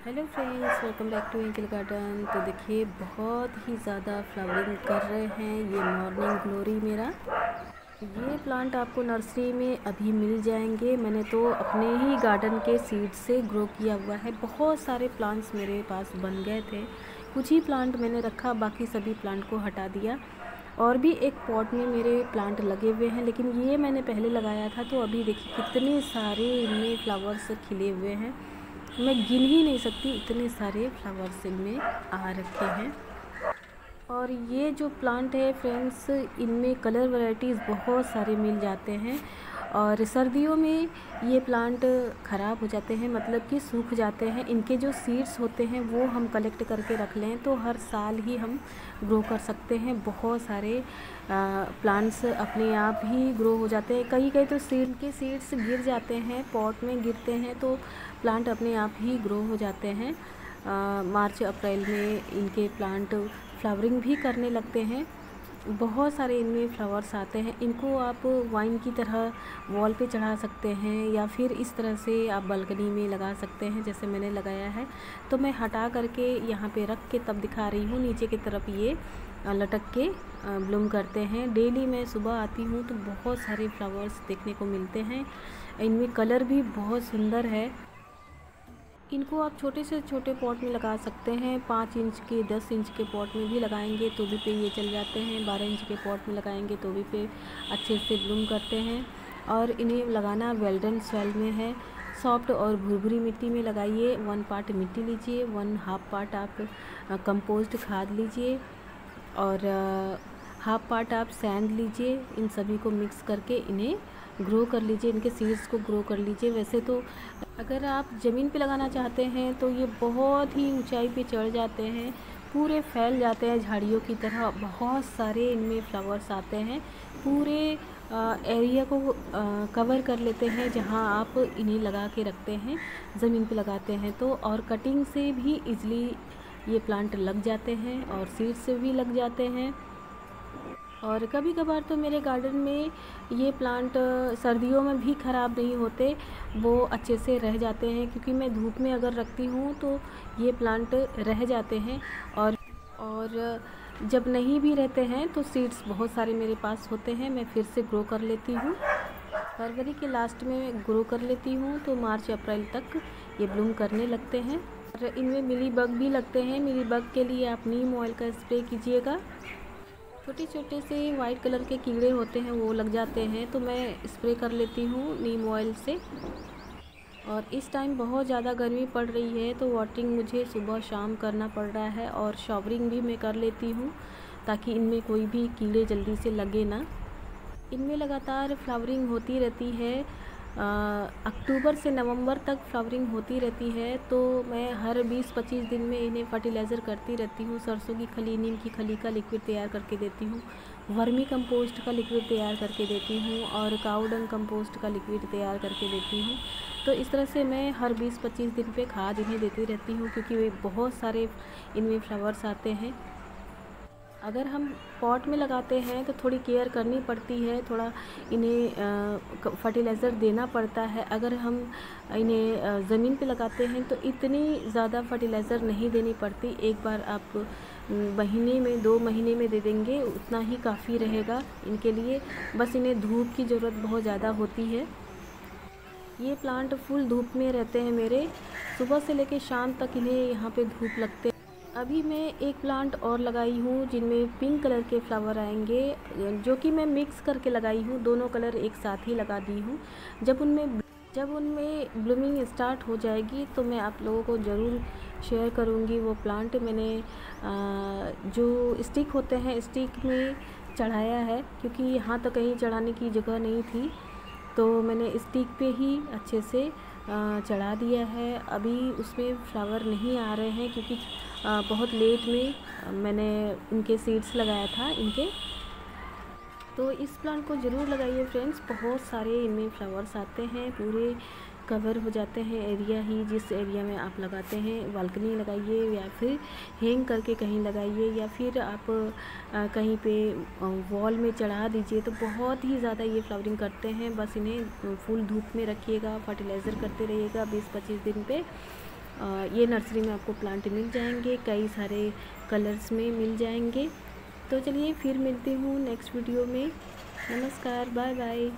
Hello friends, welcome back to angel garden. तो देखिए बहुत ही ज़्यादा फ्लावरिंग कर रहे हैं ये मॉर्निंग ग्लोरी मेरा। ये प्लांट आपको नर्सरी में अभी मिल जाएंगे। मैंने तो अपने ही गार्डन के सीड से ग्रो किया हुआ है। बहुत सारे प्लांट्स मेरे पास बन गए थे। कुछ ही प्लांट मैंने रखा, बाकी सभी प्लांट को हटा दिया। और भी एक पॉट में मेरे प्लांट लगे हुए हैं, लेकिन ये मैंने पहले लगाया था। तो अभी देखिए कितने सारे इनमें फ्लावर्स खिले हुए हैं। मैं गिन ही नहीं सकती, इतने सारे फ्लावर्स इनमें आ रखे हैं। और ये जो प्लांट है फ्रेंड्स, इनमें कलर वैरायटीज़ बहुत सारे मिल जाते हैं। और सर्दियों में ये प्लांट ख़राब हो जाते हैं, मतलब कि सूख जाते हैं। इनके जो सीड्स होते हैं वो हम कलेक्ट करके रख लें तो हर साल ही हम ग्रो कर सकते हैं। बहुत सारे प्लांट्स अपने आप ही ग्रो हो जाते हैं। कई कई तो सीड के सीड्स गिर जाते हैं, पॉट में गिरते हैं तो प्लांट अपने आप ही ग्रो हो जाते हैं। मार्च अप्रैल में इनके प्लांट फ्लावरिंग भी करने लगते हैं। बहुत सारे इनमें फ्लावर्स आते हैं। इनको आप वाइन की तरह वॉल पे चढ़ा सकते हैं, या फिर इस तरह से आप बालकनी में लगा सकते हैं जैसे मैंने लगाया है। तो मैं हटा करके यहाँ पे रख के तब दिखा रही हूँ। नीचे की तरफ ये लटक के ब्लूम करते हैं। डेली मैं सुबह आती हूँ तो बहुत सारे फ्लावर्स देखने को मिलते हैं। इनमें कलर भी बहुत सुंदर है। इनको आप छोटे से छोटे पॉट में लगा सकते हैं। 5 इंच के 10 इंच के पॉट में भी लगाएंगे तो भी पे ये चल जाते हैं। 12 इंच के पॉट में लगाएंगे तो भी पे अच्छे से ब्लूम करते हैं। और इन्हें लगाना वेल्डन सॉइल में है। सॉफ्ट और भुरभुरी मिट्टी में लगाइए। 1 पार्ट मिट्टी लीजिए, 1/2 पार्ट आप कंपोस्ट खाद लीजिए, और 1/2 पार्ट आप सैंड लीजिए। इन सभी को मिक्स करके इन्हें ग्रो कर लीजिए, इनके सीड्स को ग्रो कर लीजिए। वैसे तो अगर आप ज़मीन पे लगाना चाहते हैं तो ये बहुत ही ऊंचाई पे चढ़ जाते हैं, पूरे फैल जाते हैं झाड़ियों की तरह। बहुत सारे इनमें फ्लावर्स आते हैं, पूरे एरिया को कवर कर लेते हैं जहां आप इन्हें लगा के रखते हैं, ज़मीन पे लगाते हैं तो। और कटिंग से भी इजीली ये प्लांट लग जाते हैं और सीड से भी लग जाते हैं। और कभी कभार तो मेरे गार्डन में ये प्लांट सर्दियों में भी ख़राब नहीं होते, वो अच्छे से रह जाते हैं। क्योंकि मैं धूप में अगर रखती हूँ तो ये प्लांट रह जाते हैं। और जब नहीं भी रहते हैं तो सीड्स बहुत सारे मेरे पास होते हैं, मैं फिर से ग्रो कर लेती हूँ। फरवरी के लास्ट में ग्रो कर लेती हूँ तो मार्च अप्रैल तक ये ब्लूम करने लगते हैं। और इनमें मिली बग भी लगते हैं। मिली बग के लिए आप नीम ऑयल का स्प्रे कीजिएगा। छोटे छोटे से वाइट कलर के कीड़े होते हैं, वो लग जाते हैं तो मैं स्प्रे कर लेती हूँ नीम ऑयल से। और इस टाइम बहुत ज़्यादा गर्मी पड़ रही है तो वाटरिंग मुझे सुबह शाम करना पड़ रहा है, और शॉवरिंग भी मैं कर लेती हूँ ताकि इनमें कोई भी कीड़े जल्दी से लगे ना। इनमें लगातार फ्लावरिंग होती रहती है। अक्टूबर से नवंबर तक फ्लावरिंग होती रहती है। तो मैं हर 20-25 दिन में इन्हें फर्टिलाइज़र करती रहती हूँ। सरसों की खली, नीम की खली का लिक्विड तैयार करके देती हूँ, वर्मी कंपोस्ट का लिक्विड तैयार करके देती हूँ, और काऊ डंग कंपोस्ट का लिक्विड तैयार करके देती हूँ। तो इस तरह से मैं हर 20-25 दिन पे खाद इन्हें देती रहती हूँ, क्योंकि वे बहुत सारे इनमें फ्लावर्स आते हैं। अगर हम पॉट में लगाते हैं तो थोड़ी केयर करनी पड़ती है, थोड़ा इन्हें फर्टिलाइज़र देना पड़ता है। अगर हम इन्हें ज़मीन पे लगाते हैं तो इतनी ज़्यादा फर्टिलाइज़र नहीं देनी पड़ती। एक बार आप महीने में 2 महीने में दे देंगे, उतना ही काफ़ी रहेगा इनके लिए। बस इन्हें धूप की ज़रूरत बहुत ज़्यादा होती है। ये प्लांट फुल धूप में रहते हैं मेरे, सुबह से लेकर शाम तक इन्हें यहाँ पे धूप लगते हैं। अभी मैं एक प्लांट और लगाई हूँ जिनमें पिंक कलर के फ्लावर आएंगे, जो कि मैं मिक्स करके लगाई हूँ। दोनों कलर एक साथ ही लगा दी हूँ। जब उनमें ब्लूमिंग स्टार्ट हो जाएगी तो मैं आप लोगों को ज़रूर शेयर करूँगी वो प्लांट। मैंने जो स्टिक होते हैं, स्टिक में चढ़ाया है, क्योंकि यहाँ तो कहीं चढ़ाने की जगह नहीं थी तो मैंने स्टिक पे ही अच्छे से चढ़ा दिया है। अभी उसमें फ्लावर नहीं आ रहे हैं क्योंकि बहुत लेट में मैंने इनके सीड्स लगाया था इनके। तो इस प्लांट को ज़रूर लगाइए फ्रेंड्स, बहुत सारे इनमें फ्लावर्स आते हैं, पूरे कवर हो जाते हैं एरिया ही। जिस एरिया में आप लगाते हैं, बालकनी लगाइए या फिर हैंग करके कहीं लगाइए, या फिर आप कहीं पे वॉल में चढ़ा दीजिए तो बहुत ही ज़्यादा ये फ्लावरिंग करते हैं। बस इन्हें फुल धूप में रखिएगा, फर्टिलाइज़र करते रहिएगा 20-25 दिन पे, ये नर्सरी में आपको प्लांट मिल जाएंगे, कई सारे कलर्स में मिल जाएंगे। तो चलिए फिर मिलती हूँ नेक्स्ट वीडियो में। नमस्कार, बाय बाय।